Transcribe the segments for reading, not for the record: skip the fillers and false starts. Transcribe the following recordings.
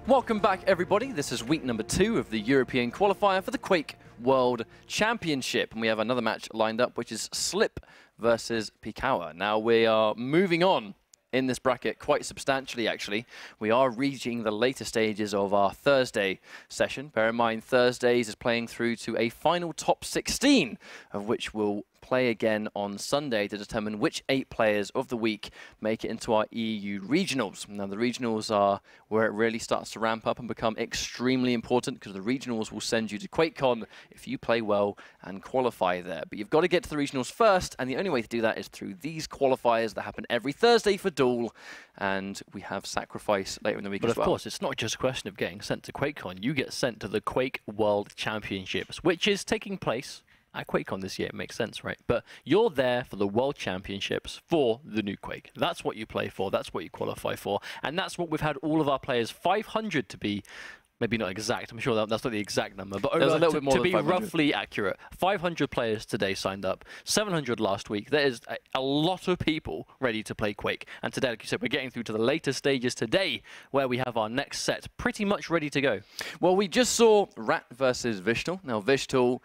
Welcome back, everybody. This is week number 2 of the European qualifier for the Quake World Championship. And we have another match lined up, which is sl1p versus pikawa. Now, we are moving on in this bracket quite substantially, actually. We are reaching the later stages of our Thursday session. Bear in mind, Thursdays is playing through to a final top 16, of which we'll play again on Sunday to determine which 8 players of the week make it into our EU regionals. Now, the regionals are where it really starts to ramp up and become extremely important, because the regionals will send you to QuakeCon if you play well and qualify there. But you've got to get to the regionals first, and the only way to do that is through these qualifiers that happen every Thursday for Duel, and we have Sacrifice later in the week as well. But of course, it's not just a question of getting sent to QuakeCon. You get sent to the Quake World Championships, which is taking place at QuakeCon this year. It makes sense, right? But you're there for the World Championships for the new Quake. That's what you play for. That's what you qualify for. And that's what we've had all of our players, 500 to be, maybe not exact, I'm sure that's not the exact number, but there's a little bit more to be 500. Roughly accurate. 500 players today signed up, 700 last week. There is a lot of people ready to play Quake. And today, like you said, we're getting through to the later stages today, where we have our next set pretty much ready to go. Well, we just saw Rat versus Vishtal. Now, Vishtal,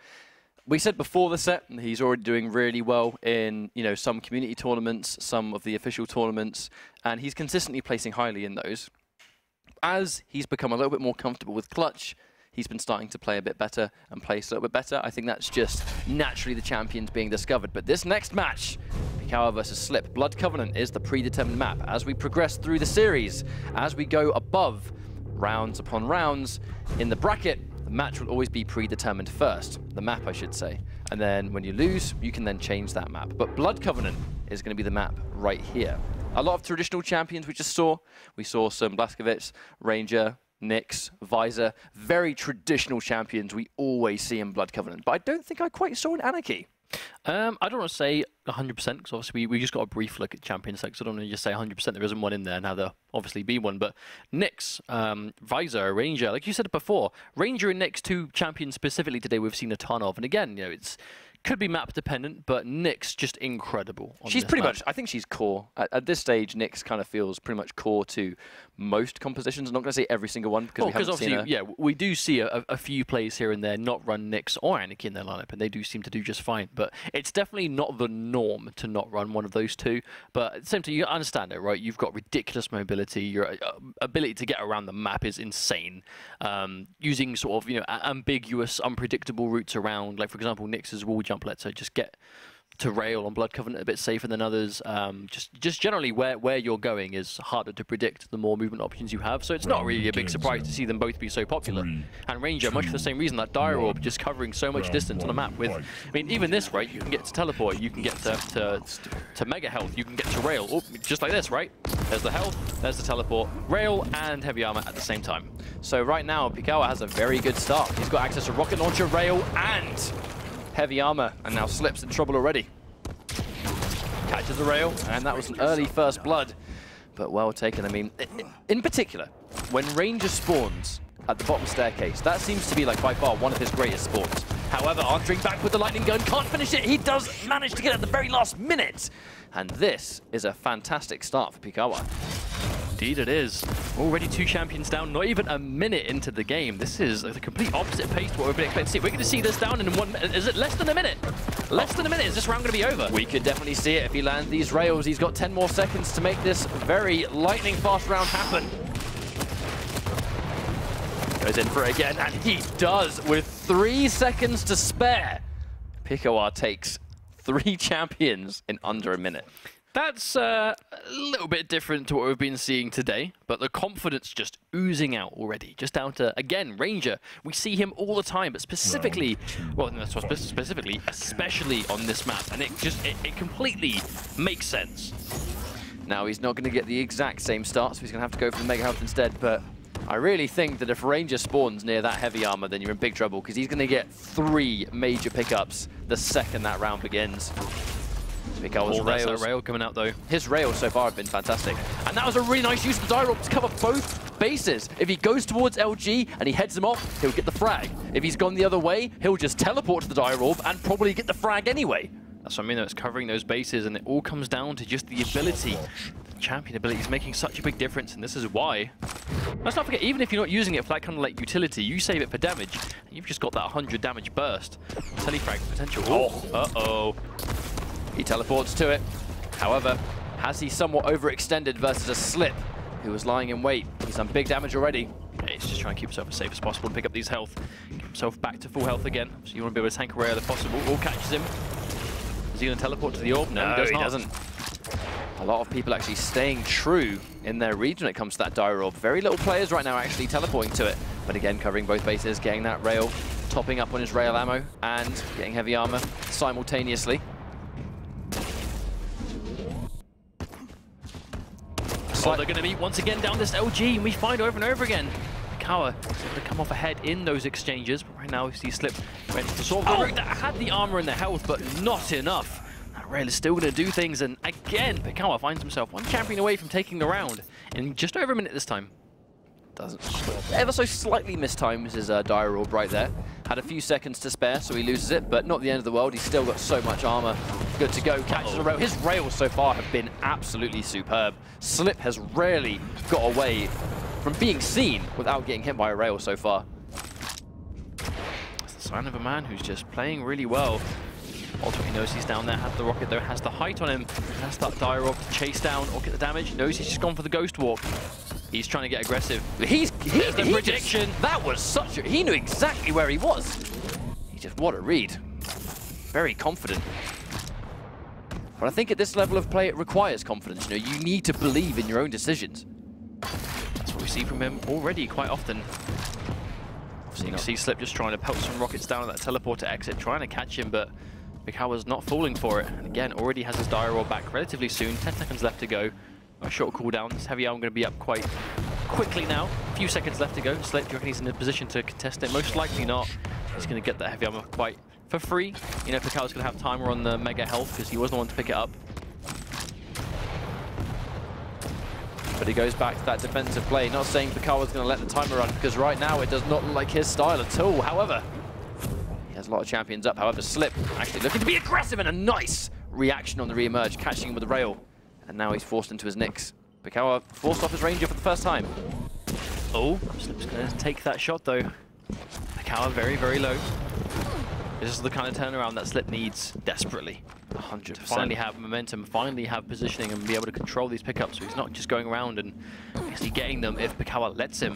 we said before the set, he's already doing really well in, some community tournaments, some of the official tournaments, and he's consistently placing highly in those. As he's become a little bit more comfortable with clutch, he's been starting to play a bit better and place a little bit better. I think that's just naturally the champions being discovered. But this next match, pikawa versus sl1p, Blood Covenant is the predetermined map. As we progress through the series, as we go above rounds upon rounds in the bracket, the match will always be predetermined first, the map I should say. And then when you lose, you can then change that map. But Blood Covenant is going to be the map right here. A lot of traditional champions we just saw. We saw some Blazkowicz, Ranger, Nyx, Visor. Very traditional champions we always see in Blood Covenant. But I don't think I quite saw an Anarchy. I don't want to say 100%, because obviously we just got a brief look at champion sex, so I don't want to just say 100% there isn't one in there. Now there'll obviously be one, but Nyx, Visor, Ranger, like you said before, Ranger and Nyx, 2 champions specifically today we've seen a ton of. And again, it's could be map dependent, but Nyx just incredible. She's pretty much, I think she's core. At this stage, Nyx kind of feels pretty much core to most compositions. I'm not going to say every single one, because we haven't seen her. Yeah, we do see a few plays here and there not run Nyx or Anarchy in their lineup, and they do seem to do just fine. But it's definitely not the norm to not run one of those 2. But at the same time, you understand it, right? You've got ridiculous mobility. Your ability to get around the map is insane. Using sort of, ambiguous, unpredictable routes around, like for example, Nyx's wall jump lets her just get to rail on Blood Covenant a bit safer than others. Just generally where you're going is harder to predict the more movement options you have. So it's not really a big surprise to see them both be so popular. And Ranger, much for the same reason, that Dire Orb just covering so much distance on the map with, I mean, even this, right? You can get to teleport, you can get to mega health, you can get to rail. Oh, just like this, right? There's the health, there's the teleport, rail and heavy armor at the same time. So right now, pikawa has a very good start. He's got access to rocket launcher, rail, and heavy armor, and now sl1p's in trouble already. Catches the rail, and that was an early first blood, but well taken. I mean, in particular, when Ranger spawns at the bottom staircase, that seems to be like by far one of his greatest spawns. However, answering back with the lightning gun, can't finish it. He does manage to get it at the very last minute, and this is a fantastic start for pikawa. Indeed it is. Already 2 champions down, not even a minute into the game. This is the complete opposite pace to what we've been expecting to see. We're going to see this down in 1 minute. Is it less than a minute? Less than a minute. Is this round going to be over? We could definitely see it if he lands these rails. He's got 10 more seconds to make this very lightning fast round happen. Goes in for it again, and he does with 3 seconds to spare. pikawa takes 3 champions in under a minute. That's a little bit different to what we've been seeing today, but the confidence just oozing out already. Just down to, again, Ranger. We see him all the time, but specifically, well, no, specifically, especially on this map, and it completely makes sense. Now, he's not going to get the exact same start, so he's going to have to go for the Mega Health instead, but I really think that if Ranger spawns near that heavy armor, then you're in big trouble, because he's going to get 3 major pickups the second that round begins. pikawa's rails. Rail coming out though. His rails so far have been fantastic. And that was a really nice use of the Dire Orb to cover both bases. If he goes towards LG and he heads him off, he'll get the frag. If he's gone the other way, he'll just teleport to the Dire Orb and probably get the frag anyway. That's what I mean, though. It's covering those bases, and it all comes down to just the ability champion ability is making such a big difference, and this is why. Let's not forget, even if you're not using it for that kind of like utility, you save it for damage, and you've just got that 100 damage burst. Telefrag potential. Oh, uh-oh. He teleports to it. However, has he somewhat overextended versus a Slip, who was lying in wait? He's done big damage already. Yeah, he's just trying to keep himself as safe as possible and pick up these health. Get himself back to full health again. So you want to be able to tank a rail if possible. All catches him. Is he going to teleport to the orb? No, he doesn't. A lot of people actually staying true in their read when it comes to that dire orb. Very little players right now actually teleporting to it. But again, covering both bases, getting that rail, topping up on his rail ammo, and getting heavy armor simultaneously. Oh, they're going to meet once again down this LG, and we find over and over again. pikawa is able to come off ahead in those exchanges. But right now, we see Slip ready to solve the route that had the armor and the health, but not enough. That rail is still going to do things, and again, pikawa finds himself one champion away from taking the round in just over a minute this time. Doesn't ever so slightly mistimes his dire orb right there. Had a few seconds to spare, so he loses it, but not the end of the world. He's still got so much armor. Good to go. Catches a rail. His rails so far have been absolutely superb. Slip has rarely got away from being seen without getting hit by a rail so far. It's the sign of a man who's just playing really well. Ultimately knows he's down there, has the rocket though, has the height on him, has that dire orb to chase down or get the damage. Knows he's just gone for the ghost walk. He's trying to get aggressive. He's the prediction. That was such a... He knew exactly where he was. He just... What a read. Very confident. But I think at this level of play, it requires confidence. You know, you need to believe in your own decisions. That's what we see from him already quite often. So you can see Slip just trying to pelt some rockets down at that teleporter exit, trying to catch him, but pikawa's not falling for it. And again, already has his dire orb back relatively soon. 10 seconds left to go. A short cooldown. This heavy arm going to be up quite quickly now. A few seconds left to go. Slip, do you reckon he's in a position to contest it? Most likely not. He's going to get that heavy armor quite for free. You know, pikawa's going to have timer on the mega health because he wasn't the one to pick it up. But he goes back to that defensive play. Not saying pikawa's going to let the timer run, because right now it does not look like his style at all. However, he has a lot of champions up. However, Slip actually looking to be aggressive, and a nice reaction on the re-emerge, catching him with the rail. And now he's forced into his nicks. Pikawa forced off his ranger for the first time. Oh, Slip's going to take that shot though. Pikawa very, very low. This is the kind of turnaround that Slip needs desperately. 100%. To finally have momentum, finally have positioning, and be able to control these pickups. So he's not just going around and actually getting them if Pikawa lets him.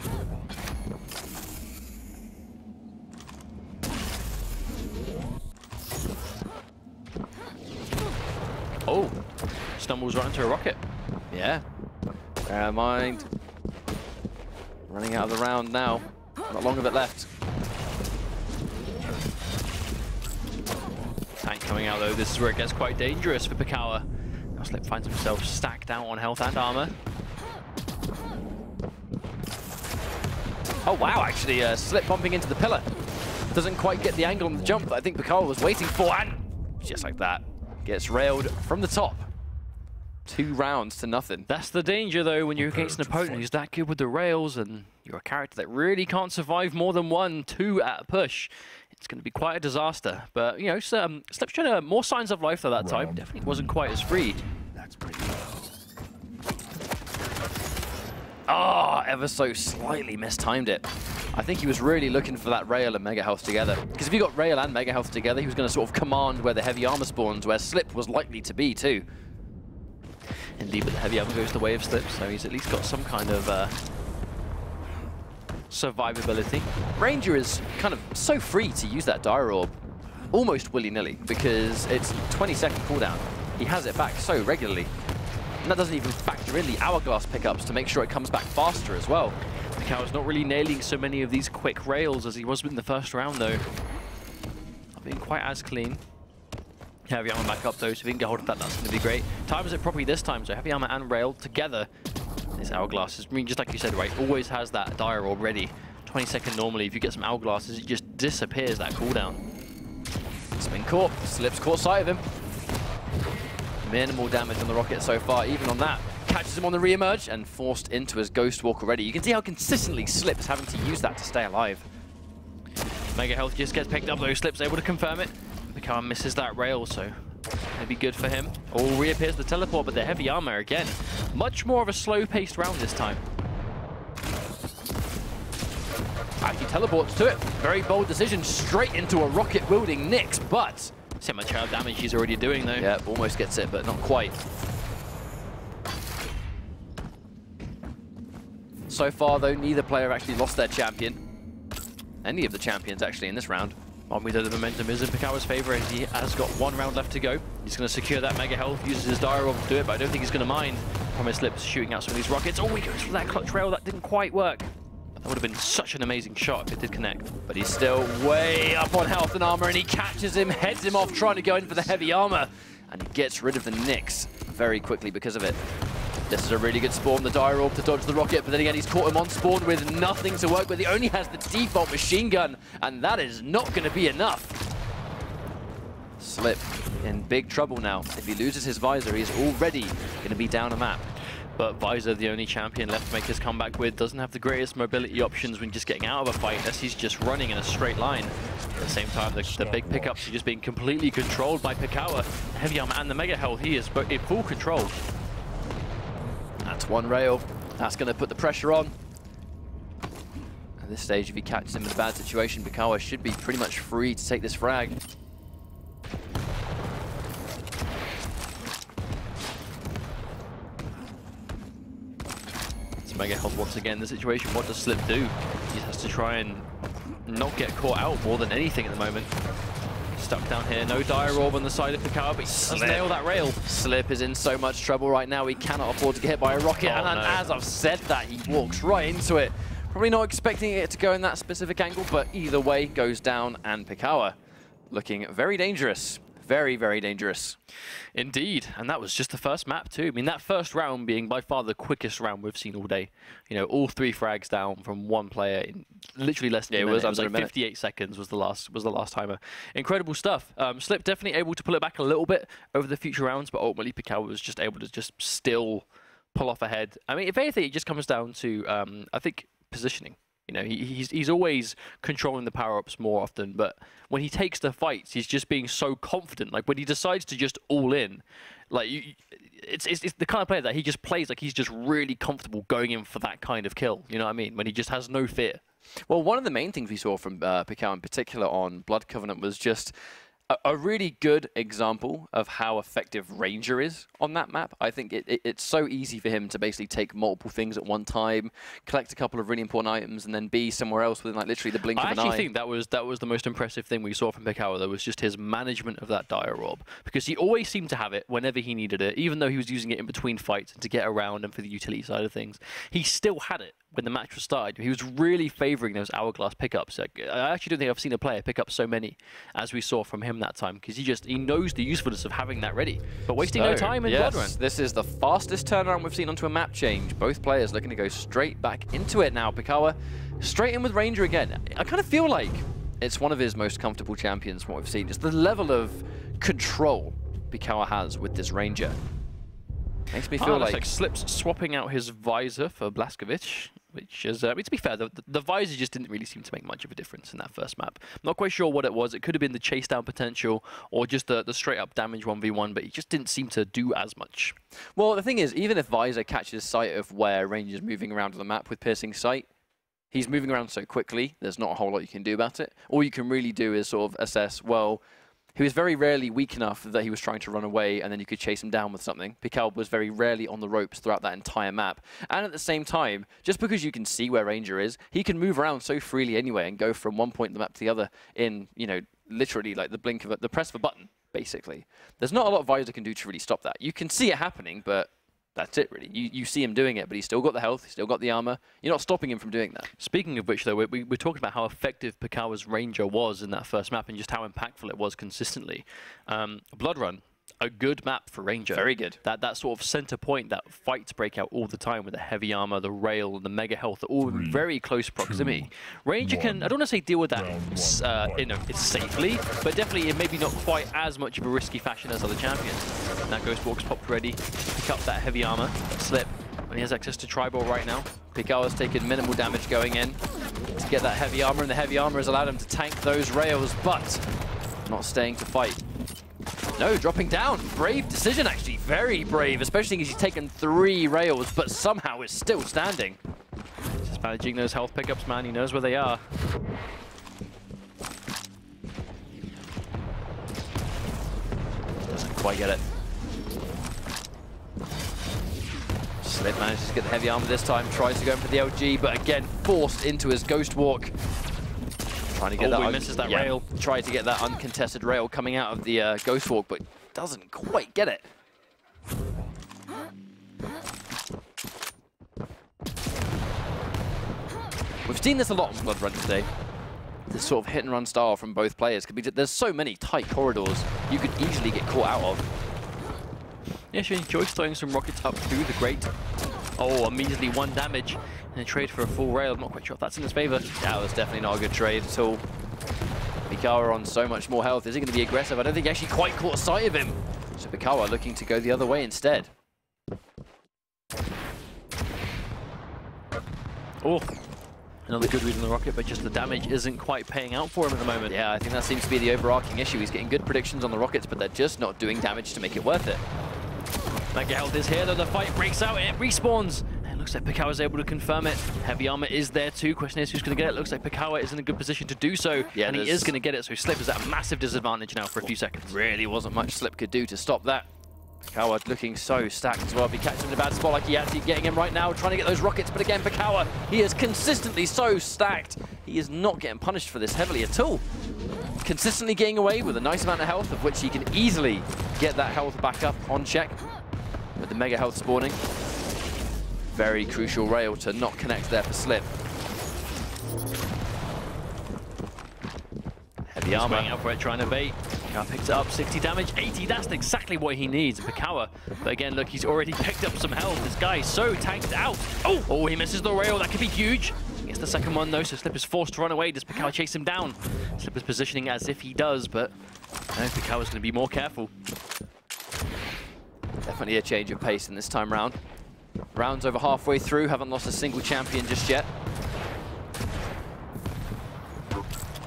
Oh, stumbles right into a rocket. Yeah. Bear in mind. Running out of the round now. Not long of it left. Tank coming out though. This is where it gets quite dangerous for Pikawa. Now Slip finds himself stacked out on health and armor. Oh wow, actually Slip bumping into the pillar. Doesn't quite get the angle on the jump that I think Pikawa was waiting for, and just like that, gets railed from the top. 2 rounds to nothing. That's the danger though when you're against an opponent who's that good with the rails, and you're a character that really can't survive more than 1-2 at a push. It's going to be quite a disaster. But, you know, Slip's showing more signs of life at that time. Definitely wasn't quite as free. That's pretty low. Oh, ever so slightly mistimed it. I think he was really looking for that rail and mega health together. Because if he got rail and mega health together, he was going to sort of command where the heavy armor spawns, where Slip was likely to be too. Indeed, but the heavy armor goes the way of Slip, so he's at least got some kind of survivability. Ranger is kind of so free to use that dire orb almost willy-nilly, because it's 20-second cooldown. He has it back so regularly. And that doesn't even factor in the hourglass pickups to make sure it comes back faster as well. Pikawa's not really nailing so many of these quick rails as he was in the first round though. Not being quite as clean. Heavy armor back up though, so if he can get hold of that, that's going to be great. Times it properly this time, so heavy armor and rail together. This hourglass is, I mean, just like you said, right, always has that dire orb ready. 20-second normally, if you get some hourglasses, it just disappears that cooldown. It's been caught. Slip's caught sight of him. Minimal damage on the rocket so far, even on that. Catches him on the re-emerge and forced into his ghost walk already. You can see how consistently Slip is having to use that to stay alive. Mega health just gets picked up though, Slip's able to confirm it. Pikawa misses that rail, so gonna be good for him. Oh, reappears the teleport, but the heavy armor again, Much more of a slow-paced round this time. Actually teleports to it. Very bold decision, straight into a rocket wielding Nyx, but see how much damage he's already doing though. Yeah, almost gets it, but not quite. So far though, neither player actually lost their champion. Any of the champions actually in this round. Obviously the momentum is in Pikawa's favor and he has got 1 round left to go. He's going to secure that mega health, uses his Dire Orb to do it, but I don't think he's going to mind. Promise Slips shooting out some of these rockets. Oh, he goes for that clutch rail, that didn't quite work. That would have been such an amazing shot if it did connect. But he's still way up on health and armor, and he catches him, heads him off, trying to go in for the heavy armor. And he gets rid of the Nyx very quickly because of it. This is a really good spawn, the Dire Orb to dodge the rocket, but then again, he's caught him on spawn with nothing to work with. He only has the default machine gun, and that is not going to be enough. Slip in big trouble now. If he loses his visor, he's already going to be down a map. But Visor, the only champion left to make his comeback with, doesn't have the greatest mobility options when just getting out of a fight, as he's just running in a straight line. At the same time, the big pickups are just being completely controlled by Pikawa. Heavy armor and the mega health, he is in full control. That's 1 rail. That's going to put the pressure on. At this stage, if he catches him in a bad situation, Pikawa should be pretty much free to take this frag. Mega health once again. The situation, what does Slip do? He has to try and not get caught out more than anything at the moment. Stuck down here, no Dire Orb on the side of Pikawa, but he does nail that rail. Slip is in so much trouble right now, he cannot afford to get hit by a rocket, and as I've said that, he walks right into it. Probably not expecting it to go in that specific angle, but either way, goes down, and Pikawa looking very dangerous. Very, very dangerous. Indeed, and that was just the first map too. I mean, that first round being by far the quickest round we've seen all day. You know, all 3 frags down from 1 player in literally less than a minute. It was like 58 seconds was the last timer. Incredible stuff. Slip definitely able to pull it back a little bit over the future rounds, but ultimately Pikawa was just able to just still pull off ahead. I mean, if anything, it just comes down to I think positioning. You know, he's always controlling the power-ups more often, but when he takes the fights, he's just being so confident. Like, when he decides to just all in, like, it's the kind of player that he just plays like he's just really comfortable going in for that kind of kill. You know what I mean? When he just has no fear. Well, one of the main things we saw from Pikawa in particular on Blood Covenant was just a really good example of how effective Ranger is on that map. I think it's so easy for him to basically take multiple things at one time, collect a couple of really important items, and then be somewhere else within like literally the blink of an eye. I actually think that was the most impressive thing we saw from Pikawa. That was just his management of that Dire Orb, because he always seemed to have it whenever he needed it, even though he was using it in between fights and to get around and for the utility side of things. He still had it when the match was started. He was really favouring those hourglass pickups. Like, I actually don't think I've seen a player pick up so many as we saw from him that time, because he knows the usefulness of having that ready, but wasting no time in Blood Run. This is the fastest turnaround we've seen onto a map change. Both players looking to go straight back into it now. Pikawa straight in with Ranger again. I kind of feel like it's one of his most comfortable champions from what we've seen. It's the level of control Pikawa has with this Ranger. Makes me feel like Slips swapping out his visor for Blazkowicz, which is, to be fair, the visor just didn't really seem to make much of a difference in that first map. I'm not quite sure what it was. It could have been the chase down potential or just the straight up damage 1v1, but he just didn't seem to do as much. Well, the thing is, even if visor catches sight of where Ranger's moving around on the map with piercing sight, he's moving around so quickly, there's not a whole lot you can do about it. All you can really do is sort of assess, well, he was very rarely weak enough that he was trying to run away and then you could chase him down with something. Pikawa was very rarely on the ropes throughout that entire map. And at the same time, just because you can see where Ranger is, he can move around so freely anyway and go from one point of the map to the other in, you know, literally like the blink of the press of a button, basically. There's not a lot Visor can do to really stop that. You can see it happening, but that's it, really. You see him doing it, but he's still got the health, he's still got the armor. You're not stopping him from doing that. Speaking of which, though, we're talking about how effective Pikawa's Ranger was in that first map and just how impactful it was consistently. Blood Run, a good map for Ranger. Very good. That sort of center point, that fights break out all the time with the heavy armor, the rail, the mega health, all in very close proximity. Ranger can, I don't want to say deal with that it's safely, but definitely in maybe not quite as much of a risky fashion as other champions. Now Ghostwalk's popped ready to pick up that heavy armor. Slip, and he has access to Tribal right now. Pikawa's taken minimal damage going in to get that heavy armor, and the heavy armor has allowed him to tank those rails, but not staying to fight. No, dropping down. Brave decision, actually. very brave, especially because he's taken 3 rails, but somehow is still standing. Just managing those health pickups, man. He knows where they are. Doesn't quite get it. Slit manages to get the heavy armor this time, tries to go in for the LG, but again, forced into his Ghost Walk. Trying to get that. He misses that rail. Tried to get that uncontested rail coming out of the Ghost Walk, but doesn't quite get it. We've seen this a lot on Blood Run today. This sort of hit and run style from both players. There's so many tight corridors you could easily get caught out of. Yeah, she enjoys throwing some rockets up through the grate. Oh, immediately 1 damage. And a trade for a full rail. I'm not quite sure if that's in his favor. That was definitely not a good trade at all. Pikawa on so much more health. Is he going to be aggressive? I don't think he actually quite caught sight of him. So Pikawa looking to go the other way instead. Oh, another good read on the rocket, but just the damage isn't quite paying out for him at the moment. Yeah, I think that seems to be the overarching issue. He's getting good predictions on the rockets, but they're just not doing damage to make it worth it. Mega health is here, though the fight breaks out, it respawns. And it looks like Pikawa is able to confirm it. Heavy armor is there too. Question is who's going to get it. Looks like Pikawa is in a good position to do so. Yeah, and he is going to get it, so Slip is at a massive disadvantage now for a few seconds. Really wasn't much Slip could do to stop that. Pikawa looking so stacked as well. If he catches him in a bad spot like he actually getting him right now, trying to get those rockets, but again, Pikawa, he is consistently so stacked. He is not getting punished for this heavily at all. Consistently getting away with a nice amount of health, of which he can easily get that health back up on check. With the mega health spawning. Very crucial rail to not connect there for Slip. Heavy armor. Going out for it, trying to bait. Pikawa picks it up, 60 damage, 80. That's exactly what he needs. Pikawa, but again, look, he's already picked up some health. This guy is so tanked out. Oh, he misses the rail. That could be huge. Gets the second one though, so Slip is forced to run away. Does Pikawa chase him down? Slip is positioning as if he does, but no, Pikawa's going to be more careful. Definitely a change of pace in this time round. Round's over halfway through, haven't lost a single champion just yet.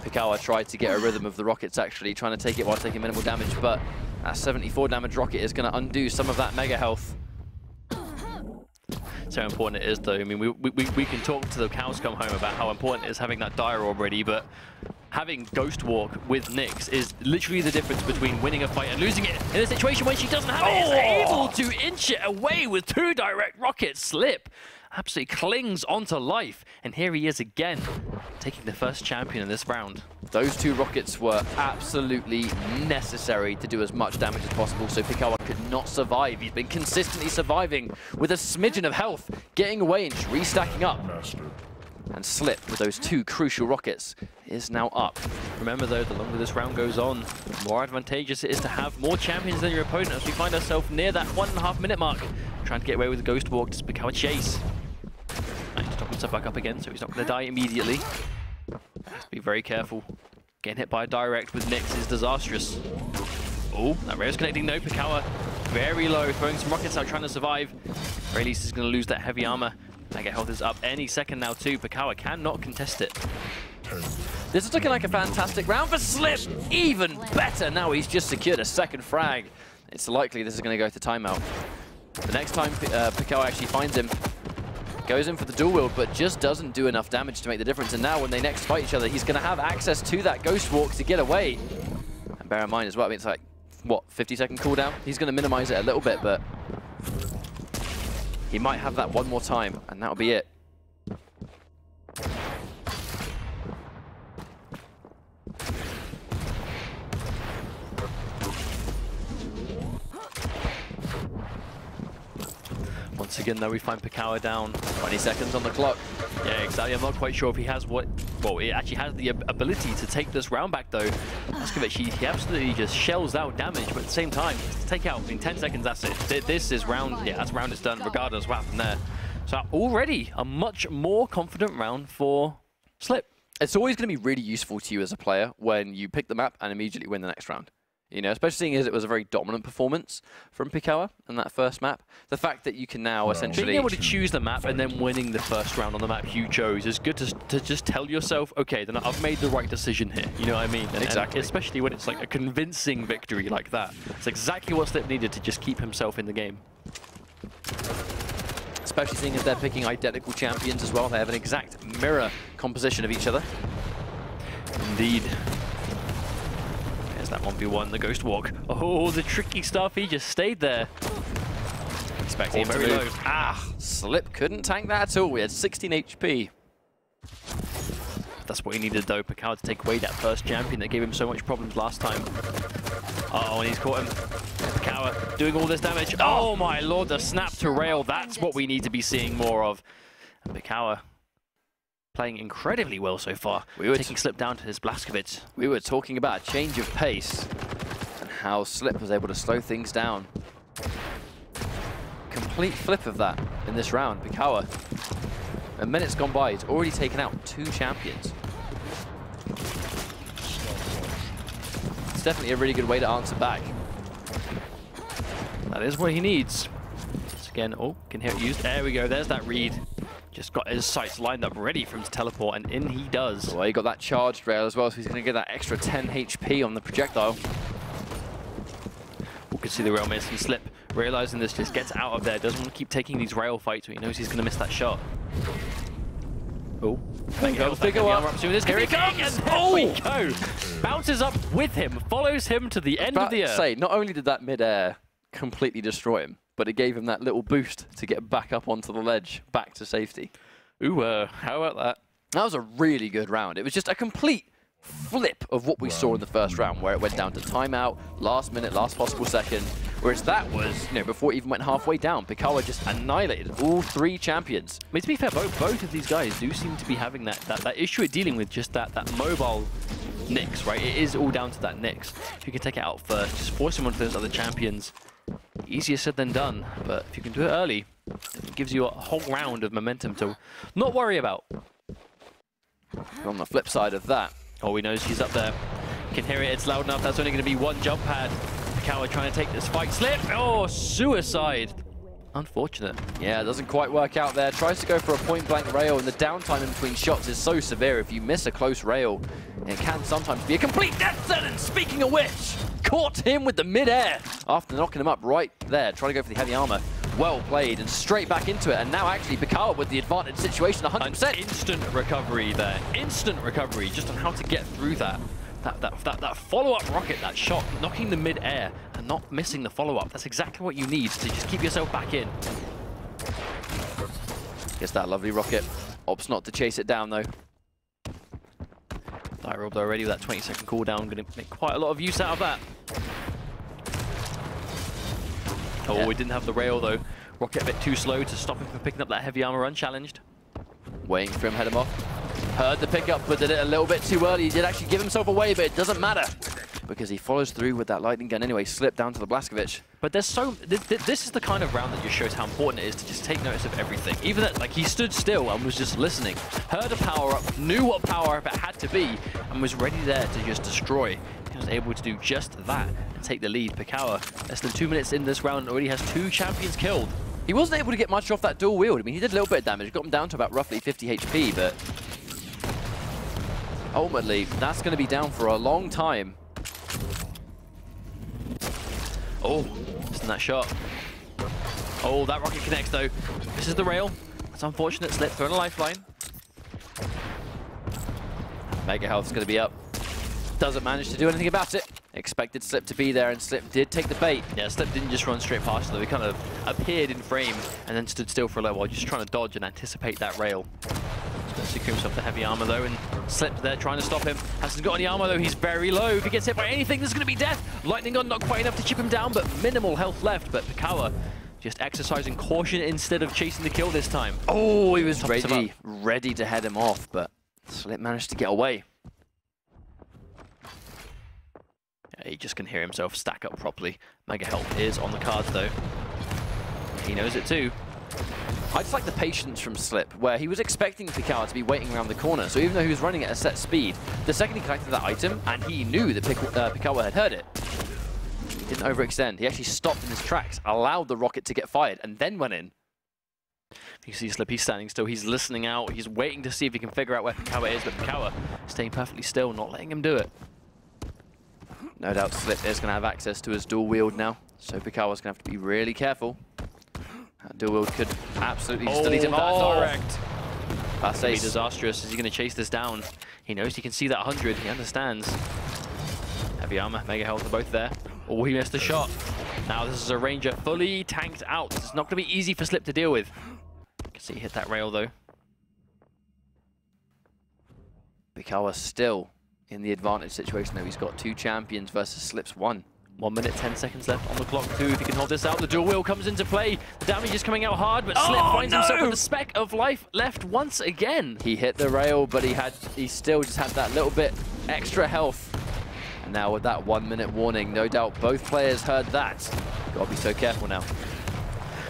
Pikawa tried to get a rhythm of the rockets actually, trying to take it while taking minimal damage, but that 74 damage rocket is going to undo some of that mega health. So important it is though. I mean, we can talk to the cows come home about how important it is having that dire already, but having Ghost Walk with Nyx is literally the difference between winning a fight and losing it. In a situation when she doesn't have it, is able to inch it away with 2 direct rockets. Slip absolutely clings onto life, and here he is again, taking the first champion in this round. Those 2 rockets were absolutely necessary to do as much damage as possible, so Pikawa could not survive. He's been consistently surviving with a smidgen of health, getting away and just restacking up. And Slip, with those 2 crucial rockets, is now up. Remember though, the longer this round goes on, the more advantageous it is to have more champions than your opponent, as we find ourselves near that 1.5 minute mark. Trying to get away with the Ghost Walk, does Pikawa chase? And he's stopping himself back up again, so he's not going to die immediately. Has to be very careful. Getting hit by a direct with Nyx is disastrous. Oh, that rail's connecting though. Pikawa very low, throwing some rockets out, trying to survive. Very least he's going to lose that heavy armor. Mega health is up any second now too. Pikawa cannot contest it. This is looking like a fantastic round for Slip. Even better. Now he's just secured a second frag. It's likely this is going to go to timeout. The next time Pikawa actually finds him, goes in for the dual wield, but just doesn't do enough damage to make the difference. And now when they next fight each other, he's going to have access to that Ghost Walk to get away. And bear in mind as well, I mean, it's like, what, 50-second cooldown? He's going to minimize it a little bit, but he might have that one more time, and that'll be it. Once again, though, we find Pikawa down. 20 seconds on the clock. Yeah, exactly. I'm not quite sure if he has what... Well, he actually has the ability to take this round back, though. Laskovic, he absolutely just shells out damage, but at the same time, to take out in 10 seconds, that's it. This is round... Yeah, that's round is done, regardless of what happened there. So already a much more confident round for Slip. It's always going to be really useful to you as a player when you pick the map and immediately win the next round. You know, especially seeing as it was a very dominant performance from pikawa in that first map. The fact that you can now essentially... Being able to choose the map and then winning the first round on the map you chose is good to just tell yourself, okay, then I've made the right decision here. You know what I mean? Exactly. And especially when it's like a convincing victory like that. It's exactly what sl1p needed to just keep himself in the game. Especially seeing as they're picking identical champions as well. They have an exact mirror composition of each other. Indeed. There's that 1v1, the Ghost Walk. Oh, the tricky stuff. He just stayed there. Expecting him very low. Ah, sl1p couldn't tank that at all. We had 16 HP. That's what he needed, though. pikawa to take away that first champion that gave him so much problems last time. Uh-oh, and he's caught him. pikawa doing all this damage. Oh, my lord, the snap to rail. That's what we need to be seeing more of. And pikawa playing incredibly well so far. We were taking sl1p down to his Blazkowicz. We were talking about a change of pace and how sl1p was able to slow things down. Complete flip of that in this round. pikawa, a minute's gone by, he's already taken out 2 champions. It's definitely a really good way to answer back. That is what he needs. Once again, oh, can hear it used. There we go, there's that read. Just got his sights lined up ready for him to teleport, and in he does. Well, he got that charged rail as well, so he's going to get that extra 10 HP on the projectile. We can see the rail miss, and sl1p, realizing this, just gets out of there. Doesn't want to keep taking these rail fights, but he knows he's going to miss that shot. Oh, there goes pikawa. Here he comes! And there we go! Bounces up with him, follows him to the end of the earth. Say, not only did that mid-air completely destroy him, but it gave him that little boost to get back up onto the ledge, back to safety. Ooh, how about that? That was a really good round. It was just a complete flip of what we saw in the first round, where it went down to timeout, last minute, last possible second, whereas that was, you know, before it even went halfway down, pikawa just annihilated all 3 champions. I mean, to be fair, both of these guys do seem to be having that issue at dealing with just that mobile Nyx, right? It is all down to that Nyx. If you can take it out first, just force him onto those other champions. Easier said than done, but if you can do it early, it gives you a whole round of momentum to not worry about. On the flip side of that, oh, he knows he's up there. Can hear it, it's loud enough. That's only going to be 1 jump pad. pikawa trying to take this fight. sl1p! Oh, suicide! Unfortunate. Yeah, it doesn't quite work out there. Tries to go for a point-blank rail, and the downtime in between shots is so severe. If you miss a close rail, it can sometimes be a complete death sentence. Speaking of which, caught him with the mid-air after knocking him up right there. Trying to go for the heavy armor. Well played, and straight back into it. And now actually pikawa with the advantage situation, 100%. An instant recovery there. Instant recovery just on how to get through that. That follow-up rocket, that shot, knocking the mid-air and not missing the follow-up. That's exactly what you need to just keep yourself back in. Gets that lovely rocket. Opts not to chase it down, though. Dirob already with that 20-second cooldown. Going to make quite a lot of use out of that. Oh, yeah. We didn't have the rail, though. Rocket a bit too slow to stop him from picking up that heavy armor unchallenged. Waiting for him, head him off. Heard the pickup, but did it a little bit too early. He did actually give himself away, but it doesn't matter because he follows through with that lightning gun anyway. Sl1p down to the Blazkowicz. But there's this is the kind of round that just shows how important it is to just take notice of everything. Even that, like, he stood still and was just listening, heard a power up, knew what power up it had to be, and was ready there to just destroy. He was able to do just that and take the lead. pikawa, less than 2 minutes in this round, already has 2 champions killed. He wasn't able to get much off that dual wield. I mean, he did a little bit of damage, got him down to about roughly 50 HP, but ultimately, that's going to be down for a long time. Oh, missing that shot. Oh, that rocket connects, though. This is the rail. It's unfortunate. sl1p throwing a lifeline. Mega health's going to be up. Doesn't manage to do anything about it. Expected sl1p to be there, and sl1p did take the bait. Yeah, sl1p didn't just run straight past it, though. He kind of appeared in frame and then stood still for a little while, just trying to dodge and anticipate that rail. He's going to secure himself the heavy armor, though, and sl1p there trying to stop him. Hasn't got any armor, though. He's very low. If he gets hit by anything, there's going to be death. Lightning gun not quite enough to chip him down, but minimal health left. But pikawa just exercising caution instead of chasing the kill this time. Oh, he was ready to head him off, but sl1p managed to get away. He just can hear himself stack up properly. Mega health is on the cards, though. He knows it too. I just like the patience from sl1p, where he was expecting pikawa to be waiting around the corner, so even though he was running at a set speed, the second he collected that item, and he knew that pikawa had heard it, didn't overextend. He actually stopped in his tracks, allowed the rocket to get fired, and then went in. You see sl1p, he's standing still, he's listening out, he's waiting to see if he can figure out where pikawa is, but pikawa staying perfectly still, not letting him do it. No doubt sl1p is going to have access to his dual wield now, so pikawa's going to have to be really careful. That dual wield could absolutely just delete him. That's direct. That's Be disastrous. Is he going to chase this down? He knows he can see that 100. He understands. Heavy armor, mega health are both there. Oh, he missed a shot. Now this is a ranger fully tanked out. It's not going to be easy for sl1p to deal with. You can see he hit that rail though. Pikawa's still in the advantage situation though. He's got 2 champions versus sl1p's 1. 1 minute, 10 seconds left on the clock too. If he can hold this out, the dual wheel comes into play. The damage is coming out hard, but sl1p finds himself with a speck of life left once again. He hit the rail, but he still just had that little bit extra health. And now with that 1 minute warning, no doubt both players heard that. Gotta be so careful now.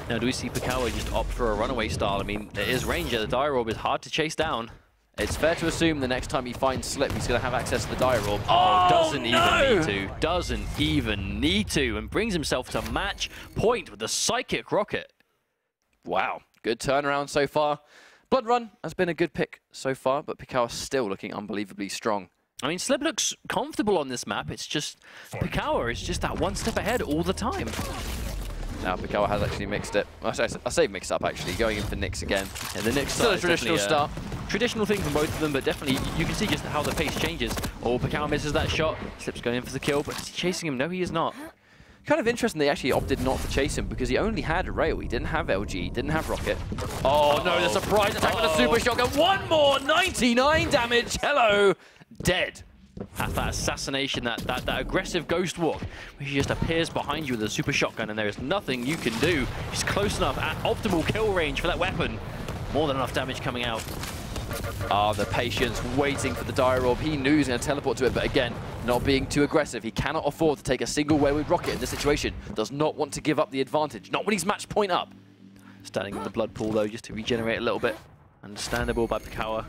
Now do we see pikawa just opt for a runaway style? I mean, it is ranger. The dire orb is hard to chase down. It's fair to assume the next time he finds sl1p, he's going to have access to the dire orb. Doesn't even need to. Doesn't even need to. And brings himself to match point with the psychic rocket. Wow, good turnaround so far. Blood Run has been a good pick so far, but pikawa's still looking unbelievably strong. I mean, sl1p looks comfortable on this map. It's just pikawa is just that one step ahead all the time. Now pikawa has actually mixed it. I say mixed up actually, going in for Nyx again. And the Nyx still a traditional start. Traditional thing from both of them, but definitely you can see just how the pace changes. Oh, pikawa misses that shot. sl1p's going in for the kill, but is he chasing him? No, he is not. Kind of interesting they actually opted not to chase him because he only had rail. He didn't have LG, didn't have rocket. Oh no, the surprise attack with a super shotgun. One more, 99 damage. Hello, dead. At that assassination, that aggressive ghost walk, where he just appears behind you with a super shotgun and there is nothing you can do. He's close enough at optimal kill range for that weapon. More than enough damage coming out. The patience waiting for the dire orb. He knew he was going to teleport to it, but again, not being too aggressive. He cannot afford to take a single wayward rocket in this situation. Does not want to give up the advantage. Not when he's match point up. Standing in the blood pool though, just to regenerate a little bit. Understandable by pikawa.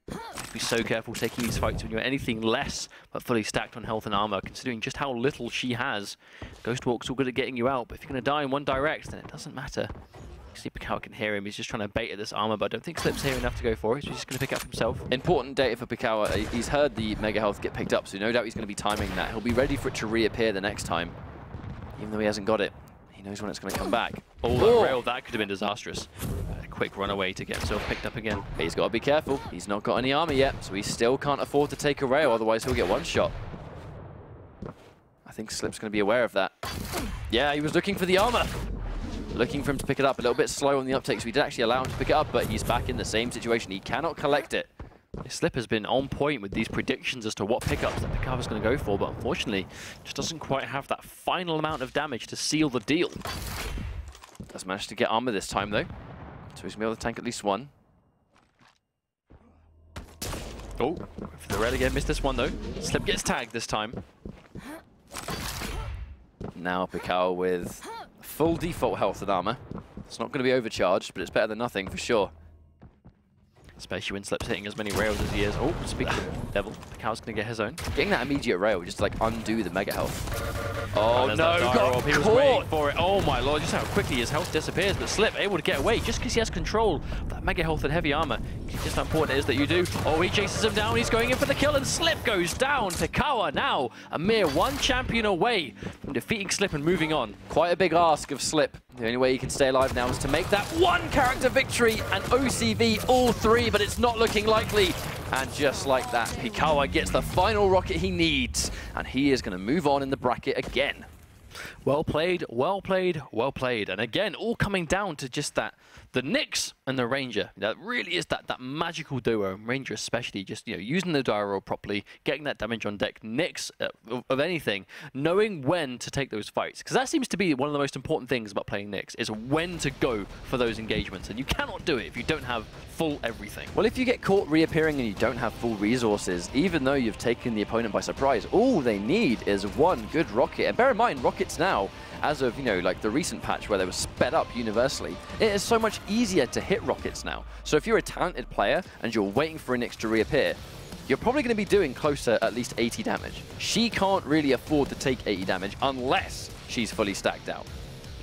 You have to be so careful taking these fights when you're anything less but fully stacked on health and armor, considering just how little she has. Ghost Walk's all good at getting you out, but if you're going to die in one direct, then it doesn't matter. You see pikawa can hear him, he's just trying to bait at this armor, but I don't think sl1p's here enough to go for it, so he's just going to pick up himself. Important data for pikawa, he's heard the mega health get picked up, so no doubt he's going to be timing that. He'll be ready for it to reappear the next time, even though he hasn't got it. He knows when it's going to come back. Oh, that rail, that could have been disastrous. A quick runaway to get himself picked up again. But he's got to be careful. He's not got any armor yet, so he still can't afford to take a rail, otherwise he'll get one shot. I think sl1p's going to be aware of that. Yeah, he was looking for the armor. Looking for him to pick it up. A little bit slow on the uptake, so we did actually allow him to pick it up, but he's back in the same situation. He cannot collect it. sl1p has been on point with these predictions as to what pickups that pikawa's going to go for, but unfortunately, just doesn't quite have that final amount of damage to seal the deal. Does manage to get armor this time, though. So he's going to be able to tank at least one. Oh, for the rail again, missed this one, though. sl1p gets tagged this time. Now pikawa with full default health and armor. It's not going to be overcharged, but it's better than nothing for sure. Especially when sl1p's hitting as many rails as he is. Oh, speaking of devil, pikawa's going to get his own. Getting that immediate rail just to like undo the mega health. Oh no, got he was waiting for it. Oh my lord, just how quickly his health disappears, but sl1p able to get away just because he has control of that mega health and heavy armor. Just how important it is that you do. Oh, he chases him down, he's going in for the kill, and sl1p goes down. Pikawa now a mere one champion away from defeating sl1p and moving on. Quite a big ask of sl1p. The only way he can stay alive now is to make that one character victory and OCV all three, but it's not looking likely. And just like that, pikawa gets the final rocket he needs, and he is going to move on in the bracket again. Well played, well played, well played. And again, all coming down to just that, the Nyx and the Ranger. That really is that magical duo. Ranger especially, just using the dire orb properly, getting that damage on deck. Nyx, of anything, knowing when to take those fights. Because that seems to be one of the most important things about playing Nyx, is when to go for those engagements. And you cannot do it if you don't have full everything. Well, if you get caught reappearing and you don't have full resources, even though you've taken the opponent by surprise, all they need is one good rocket. And bear in mind, rockets now, as of, like the recent patch where they were sped up universally, it is so much easier to hit rockets now. So if you're a talented player and you're waiting for a Nyx to reappear, you're probably going to be doing close to at least 80 damage. She can't really afford to take 80 damage unless she's fully stacked out.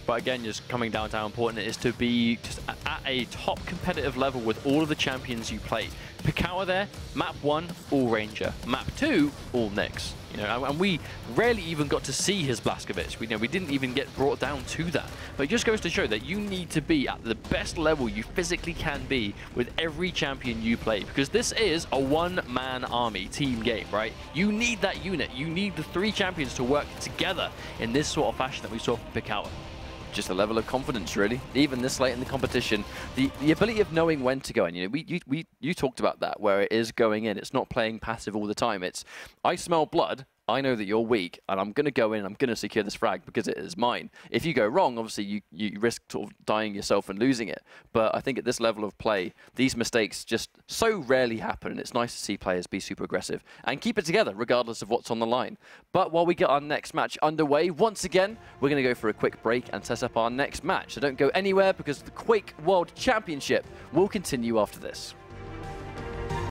But again, just coming down to how important it is to be just at a top competitive level with all of the champions you play. Pikawa there, map 1, all Ranger. Map 2, all Nyx. You know, and we rarely even got to see his Blazkowicz. We didn't even get brought down to that. But it just goes to show that you need to be at the best level you physically can be with every champion you play, because this is a one-man army team game, right? You need that unit. You need the 3 champions to work together in this sort of fashion that we saw from Pikawa. Just a level of confidence, really. Even this late in the competition, the ability of knowing when to go in. You know, you talked about that, where it is going in. It's not playing passive all the time. It's, I smell blood. I know that you're weak, and I'm going to go in, I'm going to secure this frag because it is mine. If you go wrong, obviously you risk sort of dying yourself and losing it. But I think at this level of play, these mistakes just so rarely happen, and it's nice to see players be super aggressive and keep it together regardless of what's on the line. But while we get our next match underway, once again, we're going to go for a quick break and set up our next match. So don't go anywhere, because the Quake World Championship will continue after this.